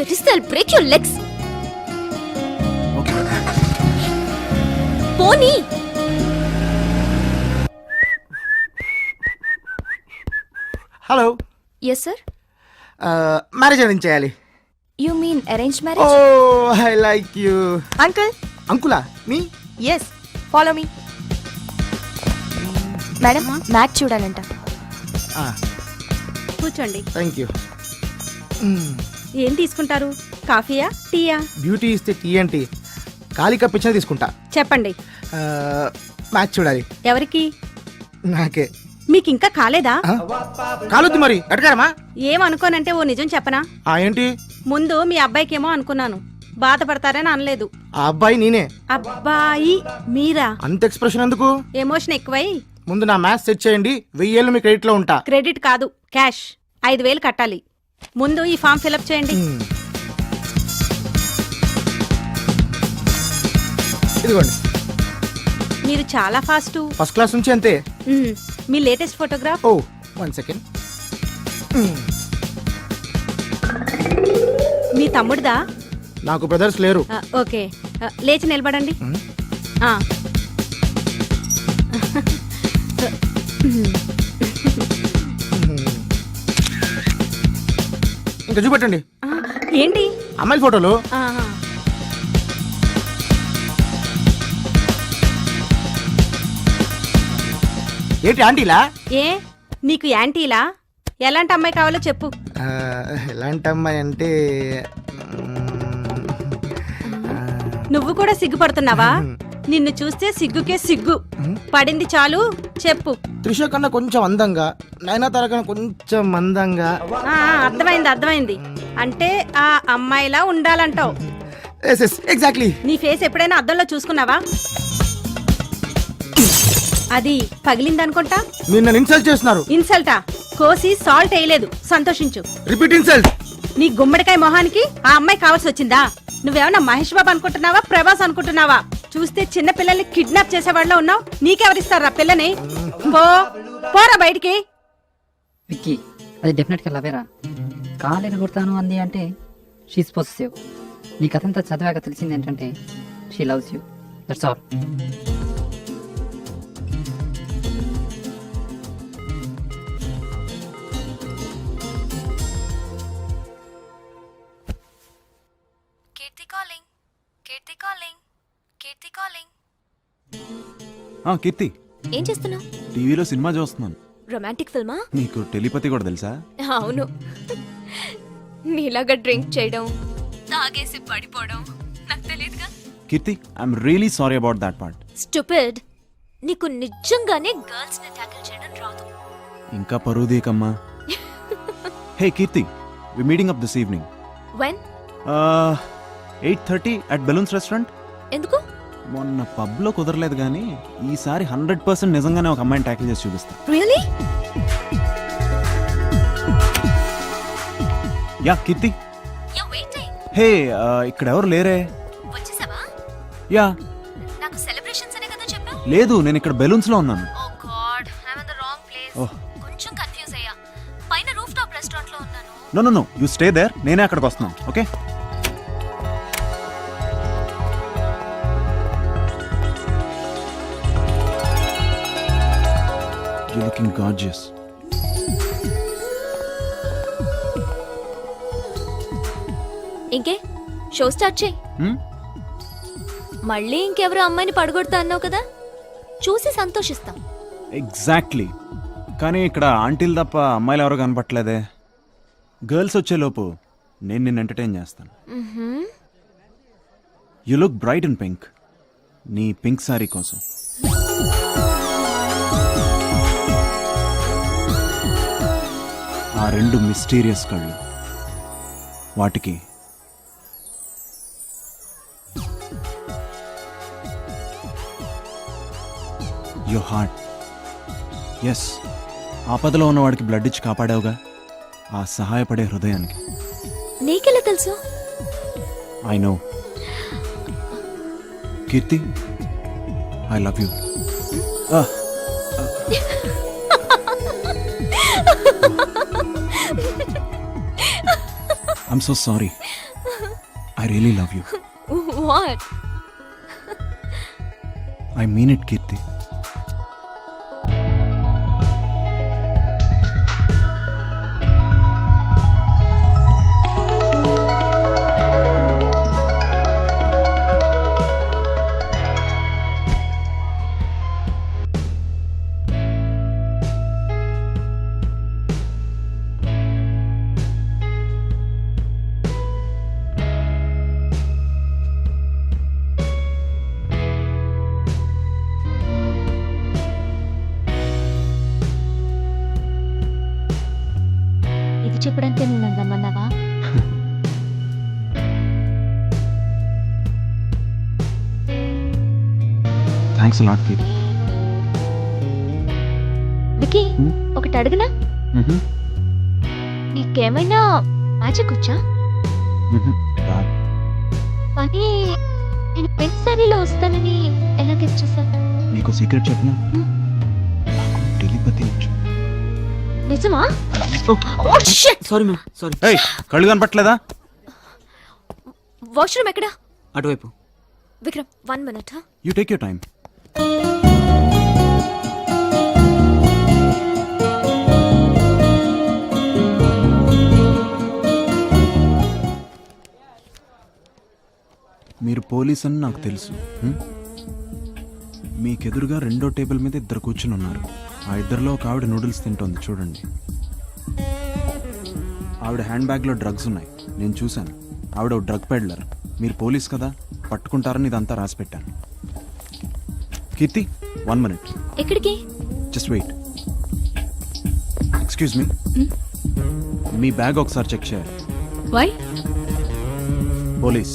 తెలిస్తే I'll break your legs. పోనీ. Hello. Yes sir. Marriage arrange చేయాలి. You mean arranged marriage? Oh I like you. Uncle. అంకులా మీ? Yes, follow me. Madam match చూడాలంట. కూర్చోండి. Thank you. ఏం తీసుకుంటారు? కాఫీయా, టీయా? బ్యూటీ ఇస్తే టీ అంటే ఖాళీ కప్ ఇచ్చిన తీసుకుంటా. చెప్పండి. మ్యాచ్ చూడాలి. ఎవరికి? నాకే. మీకు ఇంకా కాలేదా? కాలొద్దు మరి అడగారమ్మా. ఏమనుకోనంటే ఓ నిజం చెప్పనా? ఏంటి? ముందు మీ అబ్బాయికేమో అనుకున్నాను, బాధపడతారని అనలేదు. ఆ అబ్బాయి నేనే. అబ్బాయి మీరా? అంత ఎక్స్ప్రెషన్ ఎందుకు? ఎమోషన్ ఎక్కువై. ముందు నా మ్యాథ్స్ సెట్ చేయండి, 1000 మీ క్రెడిట్ లో ఉంటా. క్రెడిట్ కాదు, క్యాష్. 5000 కట్టాలి. ముందు ఈ ఫామ్ ఫిలప్ చేయండి. ఇదిగోండి. మీరు చాలా ఫాస్ట్. ఫస్ట్ క్లాస్ నుంచి అంతే. మీ లేటెస్ట్ ఫోటోగ్రాఫ్. ఓ 1 సెకండ్. మీ తమ్ముడిదా? నాకు బ్రదర్స్ లేరు. ఓకే, లేచి నిలబడండి. ఇంకా చూపెట్టండి. ఏంటి? అమ్మాయిల ఫోటోలు. ఏంటి ఆంటీలా? ఏ నీకు యాంటీలా? ఎలాంటి అమ్మాయి కావాలో చెప్పు. ఎలాంటి అమ్మాయి అంటే నువ్వు కూడా సిగ్గుపడుతున్నావా? నిన్ను చూస్తే సిగ్గుకే సిగ్గు పడింది. చాలు చెప్పు. త్రిష కన్నా కొంచెం అందంగా, నయనతార కన్నా కొంచెం అందంగా. అర్థమైంది అర్థమైంది. అంటే ఆ అమ్మాయిలా ఉండాలంటావు. ఎగ్జాక్ట్లీ. నీ ఫేస్ ఎప్పుడైనా అద్దంలో చూసుకున్నావా? అది పగిలిందనుకుంటా. మీరు నన్ను ఇన్సల్ట్ చేస్తున్నారు. ఇన్సల్టా? కోసి సాల్ట్ వేయలేదు, సంతోషించు. Repeat insult. నీ గుమ్మడికాయ మొహానికి ఆ అమ్మాయి కావాల్సి వచ్చిందా? నువ్వేమన్నా మహేష్ బాబు అనుకుంటున్నావా, ప్రభాస్ అనుకుంటున్నావా? చూస్తే చిన్న పిల్లల్ని కిడ్నాప్ చేసేవాళ్ళలో ఉన్నావు. నీకెవరిస్తారా పిల్లని? పోరా బయటికి. విక్కీ, అది డెఫినెట్గా లవేరా. కాలేరు కొడతాను అంది అంటే షీస్ పొసెసివ్. నీ కథంతా చదివాక తెలిసింది ఏంటంటే she loves you. That's all. Keerthi, ఏం చేస్తున్నావు? టీవీలో సినిమా చూస్తున్నాను. రొమాంటిక్ ఫిల్మా? నీకు టెలిపతి కూడా తెలుసా? అవును. నీలాగా డ్రింక్ చేయడం, తాగేసి పడిపోవడం నాకు తెలియదుగా. Keerthi, I'm really sorry about that part. Stupid. నీకు నిజంగానే గర్ల్స్ ని టాకిల్ చేయడం రాదు. ఇంకా పరుదీకమ్మా. Hey Keerthi, we meeting up this evening. When? 8:30 at balloons restaurant. ఎందుకు? మొన్న పబ్ లో కుదరలేదు కానీ ఈసారి 100% నిజంగానే ఒక అమ్మాయిని ట్యాకిల్ చేసి చూపిస్తా. రియల్లీ? యా కీర్తి. హే, ఇక్కడ ఎవరు లేరే. వచ్చేసావా? యా. నాకు సెలబ్రేషన్స్ అనే కదా చెప్పావు. లేదు, నేను ఇక్కడ బెలూన్స్ లో ఉన్నాను. Oh god, I am in the wrong place. కొంచెం కన్ఫ్యూజ్ అయ్యా. పైన రూఫ్ టాప్ రెస్టారెంట్ లో ఉన్నాను. నో యు స్టే దేర్, నేనే అక్కడికి వస్తున్నాను. ఓకే. You're looking gorgeous. ఇంకే షో స్టార్ట్ చేయి. మళ్ళీ ఇంకెవరో అమ్మాయిని పడగొడతా అన్నావు కదా, చూసి సంతోషిస్తాం. ఎగ్జాక్ట్లీ. కానీ ఇక్కడ ఆంటీలు తప్ప అమ్మాయిలు ఎవరు కనపట్లేదే. గర్ల్స్ వచ్చేలోపు నేను నిన్ను ఎంటర్టైన్ చేస్తాను. You look bright in pink. నీ పింక్ సారీ కోసం. ఆ 2 మిస్టీరియస్ కళ్ళు, వాటికి యువర్ హార్ట్. ఎస్, ఆపదలో ఉన్నవాడికి బ్లడ్ ఇచ్చి కాపాడావుగా, ఆ సహాయపడే హృదయానికి. నీకెలా తెలుసు? I know. Keerthi, I love you. I'm so sorry. I really love you. What? I mean it Keerthi. ఇది చెప్పడానికి నువ్వు నన్ను రమ్మన్నావా? Thanks lot Keerthi. వికీ, ఒకటి అడుగునా? నీకేమైనా మ్యాజిక్ వచ్చా? కానీ నేను పెన్ సారీలో వస్తానని ఎలా గెస్ చేశాను? నీకు సీక్రెట్ చెప్పినా? నాకు టెలిపతి వచ్చు. నిజమా? Sorry ma'am, sorry. ఏయ్, కళ్ళు కనపట్లేదా? వాష్రూమ్ ఎక్కడా? అటువైపు. Vikram, 1 minute. You take your time. మీరు పోలీస్ అని నాకు తెలుసు. మీకెదురుగా రెండో టేబుల్ మీద ఇద్దరు కూర్చుని ఉన్నారు. ఆ ఇద్దరిలో ఒక ఆవిడ నూడిల్స్ తింటోంది, చూడండి. ఆవిడ హ్యాండ్ బ్యాగ్లో డ్రగ్స్ ఉన్నాయి, నేను చూశాను. ఆవిడ ఒక డ్రగ్ పెడ్లర్. మీరు పోలీస్ కదా, పట్టుకుంటారని ఇదంతా రాసి పెట్టాను. కీర్తి, 1 minute. ఎక్కడికి? Just wait. ఎక్స్క్యూజ్ మీ, మీ బ్యాగ్ ఒకసారి చెక్ చేయాలి. Why? Police.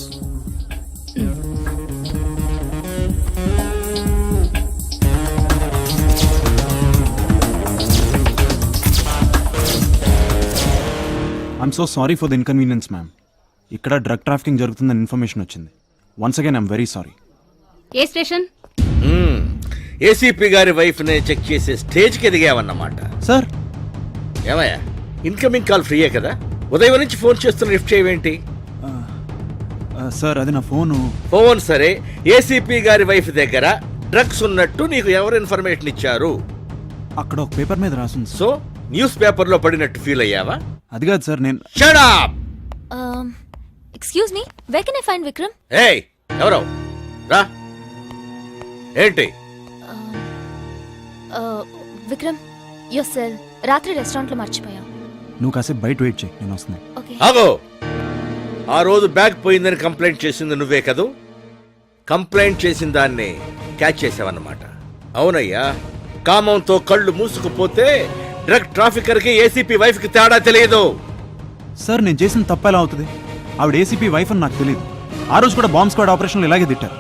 I'm so sorry for the inconvenience ma'am. ఇక్కడ డ్రగ్ ట్రాఫికింగ్ జరుగుతుందని ఇన్ఫర్మేషన్ వచ్చింది. Once again I'm very sorry. ఏ స్టేషన్? ఏసీపీ గారి వైఫ్ నే చెక్ చేసే స్టేజ్కి ఎదిగావన్నమాట. సార్, ఏమయ్యా, ఇన్కమింగ్ కాల్ ఫ్రీయే కదా? ఉదయం నుంచి ఫోన్ చేస్తున్న లిఫ్ట్ చేయవేంటి? సార్ అది నా ఫోను. ఫోన్ సరే, ఏసీపీ గారి వైఫ్ దగ్గర డ్రగ్స్ ఉన్నట్టు నీకు ఎవరు ఇన్ఫర్మేషన్ ఇచ్చారు? అక్కడ ఒక పేపర్ మీద రాసింది సార్. సో న్యూస్ పేపర్ లో పడినట్టు ఫీల్ అయ్యావా? అది కాదు సార్, నేను shut up! Excuse me, where can I find Vikram? ఏయ్, ఎవరో రా. ఏంటి? విక్రమ్, యువర్ సెల్ రాత్రి రెస్టారెంట్ లో మర్చిపోయాం. నువ్వు కాసేపు బయట వెయిట్ చేయి, నేను వస్తున్నాను. ఓకే. ఆగో, ఆ రోజు బ్యాగ్ పోయిందని కంప్లైంట్ చేసింది నువ్వే కదూ? కంప్లైంట్ చేసిన దాన్ని క్యాచ్ చేసావన్నమాట. అవునయ్యా, కామంతో కళ్ళు మూసుకుపోతే డ్రగ్ ట్రాఫికర్ కి ఏసీపీ వైఫ్ కి తేడా తెలియదు. సార్, నేను చేసిన తప్ప ఎలా అవుతుంది? ఆవిడ ఏసీపీ వైఫ్ అని నాకు తెలియదు. ఆ రోజు కూడా బాంబ్ స్క్వాడ్ ఆపరేషన్లు ఇలాగే తిట్టారు.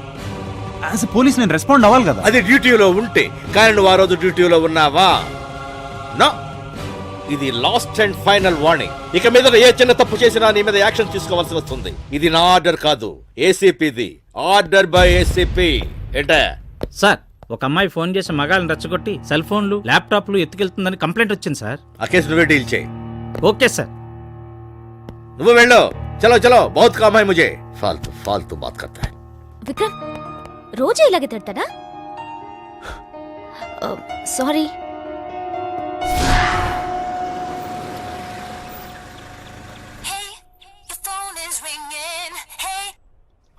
యాజ్ ఎ పోలీస్ నేను రెస్పాండ్ అవ్వాలి కదా. అది డ్యూటీలో ఉంటే, కానీ నువ్వు ఆ రోజు డ్యూటీలో ఉన్నావా? నో, ఇది లాస్ట్ అండ్ ఫైనల్ వార్నింగ్. ఇక మీద ఏ చిన్న తప్పు చేసినా నీ మీద యాక్షన్ తీసుకోవాల్సి వస్తుంది. ఇది నా ఆర్డర్ కాదు, ఏసీపీది. Order by ACP. ఏంటా? సార్, ఒక అమ్మాయి ఫోన్ చేసి మగాళ్ళని రెచ్చగొట్టి సెల్ ఫోన్లు, ల్యాప్టాప్లు ఎత్తుకెళ్తుందని కంప్లైంట్ వచ్చింది సార్. ఆ కేసు నువ్వే డీల్ చేయి. Okay sir. నువ్వు వెళ్ళు. చలో చలో, బహుత్ కామ్ హై ముझे. ఫాల్తూ ఫాల్తూ బాత్ కర్తా హై. విక్రమ్ రోజు ఇలాగే తిడతాడా? సారీ.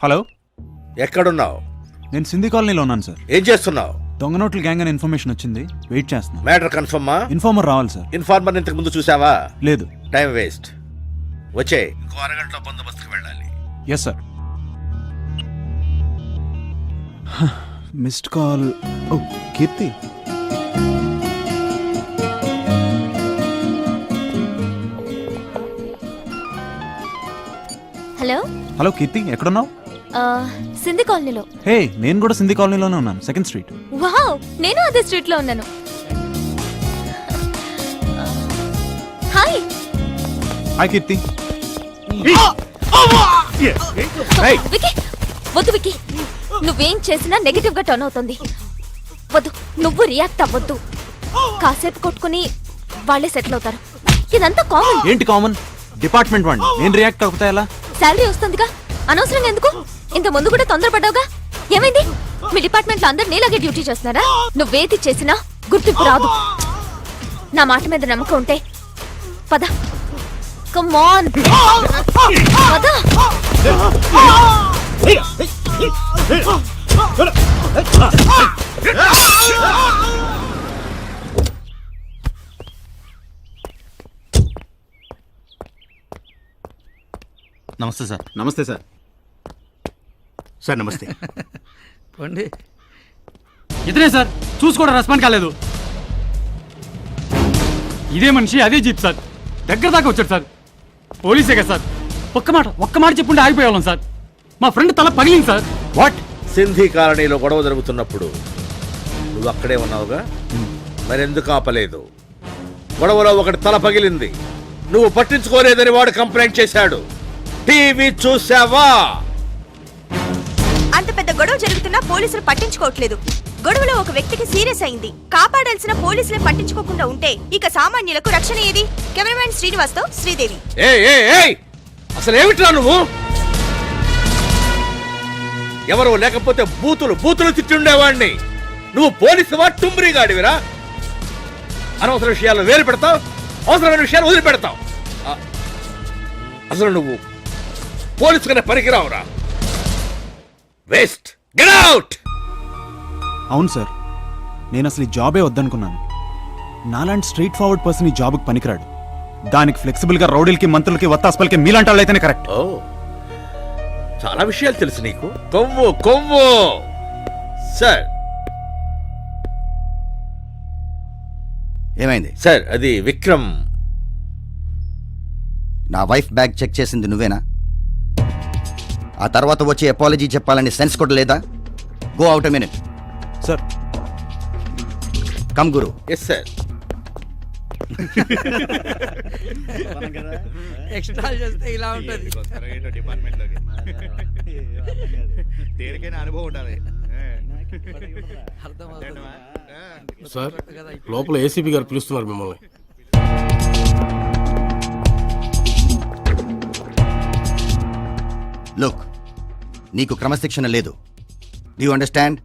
హలో, ఎక్కడున్నావు? నేను సింధీ కాలనీలో ఉన్నాను సార్. ఏం చేస్తున్నావు? దొంగ నోట్ల గ్యాంగ్ అని ఇన్ఫర్మేషన్ వచ్చింది, వెయిట్ చేస్తున్నాను. మ్యాటర్ కన్ఫర్మా? ఇన్ఫార్మర్ రావాలి సార్. ఇన్ఫార్మర్ ఇంతకు ముందు చూసావా? లేదు. Time waste. వచ్చే, ఇంకో అరగంటలో బందోబస్తుకు వెళ్ళాలి. Yes sir. Missed call. Oh Keerthi. Hello. Hello Keerthi, ఎక్కడున్నావు? సింధి కాలనీలో. హే, నేను కూడా సింధీ కాలనీలోనే ఉన్నాను, 2nd స్ట్రీట్. వావ్, నేను అదే స్ట్రీట్ లో ఉన్నాను. హాయ్. హాయ్ కీర్తి. వికీ, వద్దు వికీ, నువ్వేం చేసినా నెగటివ్ గా టర్న్ అవుతుంది. వద్దు, నువ్వు రియాక్ట్ అవ్వద్దు. కాసేపు కొట్టుకుని వాళ్ళే సెటిల్ అవుతారు. ఇదంతా కామన్. ఏంటి కామన్? డిపార్ట్మెంట్ వాడిని, నేను రియాక్ట్ అవుతా ఎలా? శాలరీ వస్తుందిగా, అనవసరంగా ఎందుకు? ఇంత ముందు కూడా తొందరపడ్డావుగా, ఏమైంది? మీ డిపార్ట్మెంట్ లో అందరు నీలాగే డ్యూటీ చేస్తున్నారా? నువ్వేది చేసినా గుర్తింపు రాదు. నా మాట మీద నమ్మకం ఉంటే పద. కమ్ ఆన్ పద. నమస్తే సార్. నమస్తే సార్. సార్ నమస్తే. పోండి. ఇతనే సార్, చూసి కూడా రెస్పాండ్ కాలేదు. ఇదే మనిషి అదే జీప్ సార్, దగ్గర దాకా వచ్చాడు సార్. పోలీసే కదా సార్, ఒక్క మాట చెప్పుంటే ఆగిపోయేవాళ్ళం సార్. మా ఫ్రెండ్ తల పగిలింది సార్. వాట్? సింధీ కాలనీలో గొడవ జరుగుతున్నప్పుడు నువ్వు అక్కడే ఉన్నావుగా, మరెందుకు ఆపలేదు? గొడవలో ఒకటి తల పగిలింది, నువ్వు పట్టించుకోలేదని వాడు కంప్లైంట్ చేశాడు. టీవీ చూసావా? అంత పెద్ద గొడవ జరుగుతున్నా పోలీసులు పట్టించుకోవట్లేదు. గొడవలో ఒక వ్యక్తికి సీరియస్ అయింది. కాపాడాల్సిన పోలీసులే పట్టించుకోకుండా ఉంటే ఇక సామాన్యులకు రక్షణ ఏది? కెమెరామెన్ శ్రీనివాస్ తో శ్రీదేవి. అసలు ఏమిట్రా నువ్వు? ఎవరో లేకపోతే బూతులు తిట్టుండేవాడిని. నువ్వు పోలీసువా, టుంబ్రీ గాడివిరా? అనవసర విషయాలు వేలు పెడతావు, అవసరమైన విషయాలు వదిలిపెడతావు. అసలు నువ్వు పోలీసుగానే పనికిరావురా. వేస్ట్. Get out. అవును సార్, నేను అసలు ఈ జాబే వద్దనుకున్నాను. నాలాంటి స్ట్రైట్ ఫార్వర్డ్ పర్సన్ ఈ జాబ్కి పనికిరాడు. దానికి ఫ్లెక్సిబుల్గా రౌడీలకి, మంత్రులకి, వత్తాస్పలకి మీలాంటి వాళ్ళు అయితేనే కరెక్ట్. ఓ, చాలా విషయాలు తెలుసు నీకు. కొవ్వు. సార్ ఏమైంది? సార్, అది విక్రమ్. నా వైఫ్ బ్యాగ్ చెక్ చేసింది నువ్వేనా? ఆ తర్వాత వచ్చి అపాలజీ చెప్పాలని సెన్స్ కూడా లేదా? Go out a minute. Sir. Come గురు. Yes sir. ఎక్స్ట్రా చేస్తే ఇలా ఉంటుంది. సార్, లోపల ఏసీపీ గారు పిలుస్తున్నారు మిమ్మల్ని. లుక్, నీకు క్రమశిక్షణ లేదు. Do you understand?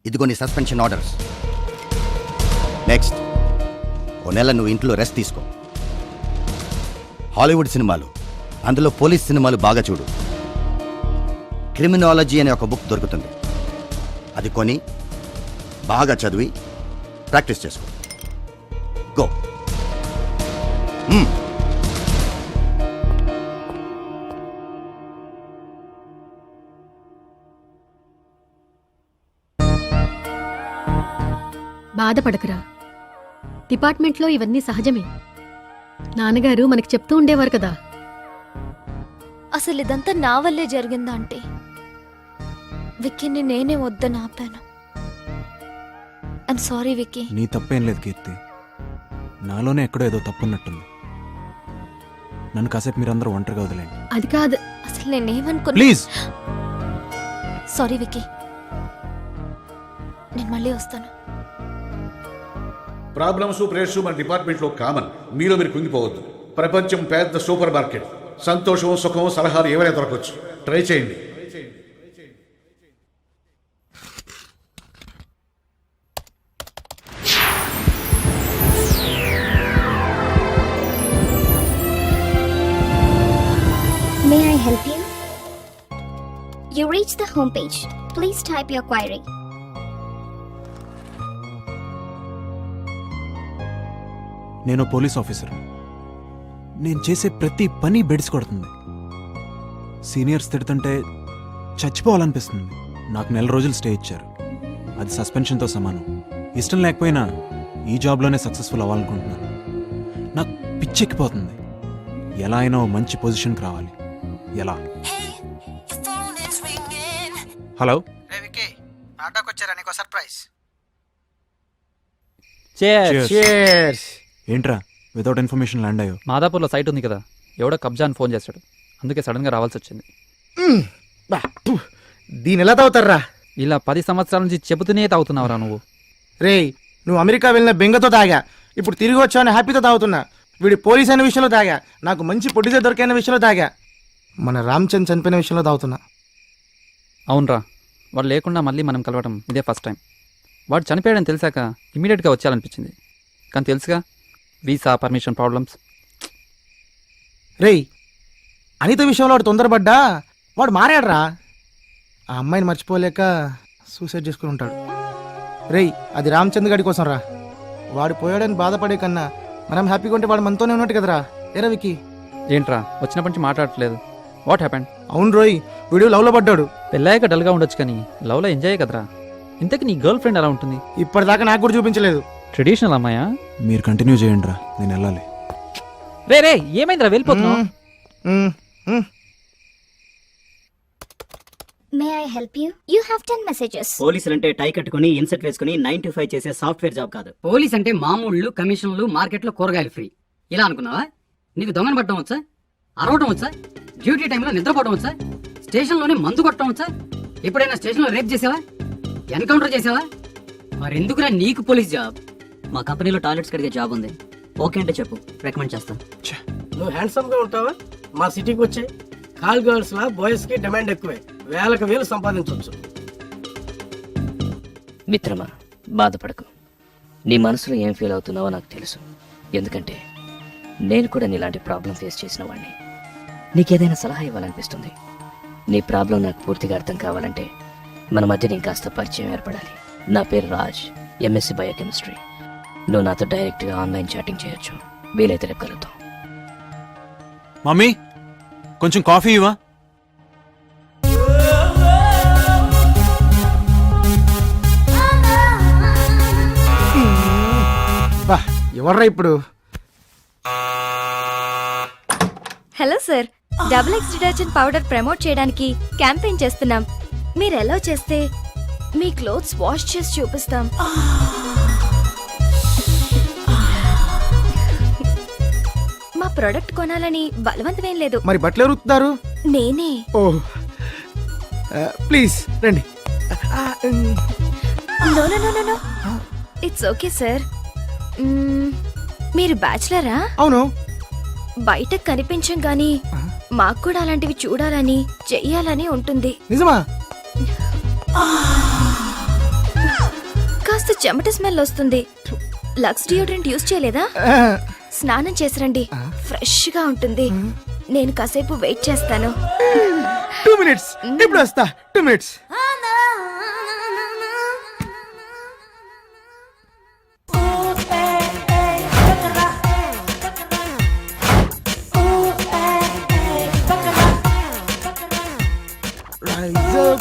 ఇదిగో నీ సస్పెన్షన్ ఆర్డర్స్. నెక్స్ట్, ఓ నెల నువ్వు ఇంట్లో రెస్ట్ తీసుకో. హాలీవుడ్ సినిమాలు, అందులో పోలీస్ సినిమాలు బాగా చూడు. క్రిమినాలజీ అనే ఒక బుక్ దొరుకుతుంది, అది కొని బాగా చదివి ప్రాక్టీస్ చేసుకో. గో. బాధపడకురా, డిపార్ట్మెంట్లో ఇవన్నీ సహజమే. నాన్నగారు మనకి చెప్తూ ఉండేవారు కదా. అసలు ఇదంతా నా వల్లే జరిగిందా అంటే విక్కీని నేనే వద్దని ఆపాను. I'm sorry Vicky. నీ తప్పేం లేదు కీర్తి, నాలోనే ఎక్కడో ఏదో తప్పున్నట్టుంది. నన్ను కాసేపు మీరందరూ ఒంటరిగా వదిలేండి. అది కాదు, అసలు నేనేమనుకున్నా. ప్లీజ్. సారీ విక్కీ, నేను మళ్ళీ వస్తాను. ప్రాబ్లమ్స్, ప్రెషర్స్ మన డిపార్ట్మెంట్లో కామన్. మీలో మీరు కుంగిపోవద్దు. ప్రపంచం పెద్ద సూపర్ మార్కెట్. సంతోషం, సుఖం, సలహాలు ఏమైనా దొరకవచ్చు. ట్రై చేయండి. May I help you? You reach the home page. Please type your query. నేను పోలీస్ ఆఫీసర్. నేను చేసే ప్రతి పని బెడిసి కొడుతుంది. సీనియర్స్ తిడుతుంటే చచ్చిపోవాలనిపిస్తుంది. నాకు 1 నెల రోజులు స్టే ఇచ్చారు, అది సస్పెన్షన్తో సమానం. ఇష్టం లేకపోయినా ఈ జాబ్లోనే సక్సెస్ఫుల్ అవ్వాలనుకుంటున్నాను. నాకు పిచ్చెక్కిపోతుంది. ఎలా అయినా ఓ మంచి పొజిషన్కి రావాలి. ఎలా? హలో ఏంట్రా వితౌట్ ఇన్ఫర్మేషన్ ల్యాండ్ అయ్యో? మాదాపూర్లో సైట్ ఉంది కదా, ఎవడో కబ్జా అని ఫోన్ చేశాడు, అందుకే సడన్గా రావాల్సి వచ్చింది. దీని ఎలా తాగుతారా? ఇలా 10 సంవత్సరాల నుంచి చెబుతూనే తాగుతున్నావురా నువ్వు. రేయ్, నువ్వు అమెరికా వెళ్ళిన బెంగతో తాగా, ఇప్పుడు తిరిగి వచ్చావని హ్యాపీతో తాగుతున్నా. వీడి పోలీస్ అయిన విషయంలో తాగా, నాకు మంచి ప్రొడ్యూసర్ దొరికైన విషయంలో తాగా, మన రామ్చంద్ చనిపోయిన విషయంలో తాగుతున్నా. అవునరా, వాడు లేకుండా మళ్ళీ మనం కలవడం ఇదే ఫస్ట్ టైం. వాడు చనిపోయాడని తెలిసాక ఇమీడియట్గా వచ్చేయాలనిపించింది, కానీ తెలుసుగా వీసా పర్మిషన్ ప్రాబ్లమ్స్. రేయ్, అనిత విషయంలో వాడు తొందరపడ్డా వాడు మారాడురా. ఆ అమ్మాయిని మర్చిపోలేక సూసైడ్ చేసుకుని ఉంటాడు. రేయ్, అది రామచంద్ గాడి కోసం రా. వాడు పోయాడని బాధపడే కన్నా మనం హ్యాపీగా ఉంటే వాడు మనతోనే ఉన్నట్టు కదరా. ఏరా విక్కీ? ఏంట్రా వచ్చినప్పటి నుంచి మాట్లాడట్లేదు? What happened? అవును రోయ్, వీడు లవ్లో పడ్డాడు. పెళ్ళాక డల్గా ఉండొచ్చు కానీ లవ్లో ఎంజాయ్ కదరా. ఇంతకీ నీ గర్ల్ ఫ్రెండ్ ఎలా ఉంటుంది? ఇప్పటిదాకా నాకు కూడా చూపించలేదు. ట్రెడిషనల్ అమ్మాయా? మీరు కంటిన్యూ చేయండి రా, నేను వెళ్ళాలి. రే రే, ఏమైందిరా వెళ్ళిపోతున్నావు? May I help you? You have 10 messages. పోలీసులంటే టై కట్టుకుని ఇన్సెట్ వేసుకుని 9 to 5 చేసే సాఫ్ట్వేర్ జాబ్ కాదు. పోలీస్ అంటే మామూళ్ళు, కమిషన్లు, మార్కెట్లో కూరగాయలు ఫ్రీ ఇలా అనుకున్నావా? నీకు దొంగను పట్టడం వచ్చా? అరవడం వచ్చా? డ్యూటీ టైంలో నిద్రపోవడం వచ్చా? స్టేషన్లోనే మందు కొట్టడం వచ్చా? ఎప్పుడైనా స్టేషన్లో రేప్ చేసావా? ఎన్కౌంటర్ చేసావా? మరెందుకురా నీకు పోలీస్ జాబ్? మా కంపెనీలో టాయిలెట్స్ కడిగే జాబ్ ఉంది. ఓకే అంటే చెప్పు, రికమెండ్ చేస్తాను. నువ్వు హ్యాండ్సమ్ గా ఉంటావా? మా సిటీకి వచ్చే కాల్ గర్ల్స్ లా బాయ్స్ కి డిమాండ్ ఎక్కువే. వేలు సంపాదించవచ్చు. మిత్రమా, బాధపడకు. నీ మనసులో ఏం ఫీల్ అవుతున్నావో నాకు తెలుసు. ఎందుకంటే నేను కూడా నీలాంటి ప్రాబ్లం ఫేస్ చేసిన వాడిని. నీకేదైనా సలహా ఇవ్వాలనిపిస్తుంది. నీ ప్రాబ్లం నాకు పూర్తిగా అర్థం కావాలంటే మన మధ్య ఇంకాస్త పరిచయం ఏర్పడాలి. నా పేరు రాజ్, ఎంఎస్సి బయోకెమిస్ట్రీ. నువ్వు నాతో డైరెక్ట్గా ఆన్లైన్ చాటింగ్ చేయొచ్చు. వీలైతే రేపు కలుద్దాం. మమ్మీ, కొంచెం కాఫీ ఇవ్వా? బా, ఎవర్రా ఇప్పుడు? Hello sir, XX detergent powder promote చేయడానికి క్యాంపెయిన్ చేస్తున్నాం. మీరు ఎలా చేస్తే మీ క్లోత్స్ వాష్ చేసి చూపిస్తాం. మా ప్రొడక్ట్ కొనాలని బలవంతమేం లేదు. మరి బట్టలు ఎవరు ఉతుకుతారు? నేనే. ఓ ప్లీజ్ రండి. No no no no, it's okay sir. మీరు బ్యాచులరా? అవును. బయటకు కనిపించం గానీ మాకు కూడా అలాంటివి చూడాలని చెయ్యాలని ఉంటుంది. నిజమా? కాస్త చెమట స్మెల్ వస్తుంది. లక్స్ డియోడ్రెంట్ యూజ్ చేయలేదా? స్నానం చేసిరండి, ఫ్రెష్ గా ఉంటుంది. నేను కాసేపు వెయిట్ చేస్తాను. 2 minutes, ఇప్పుడు వస్తా. 2 minutes. Rise up.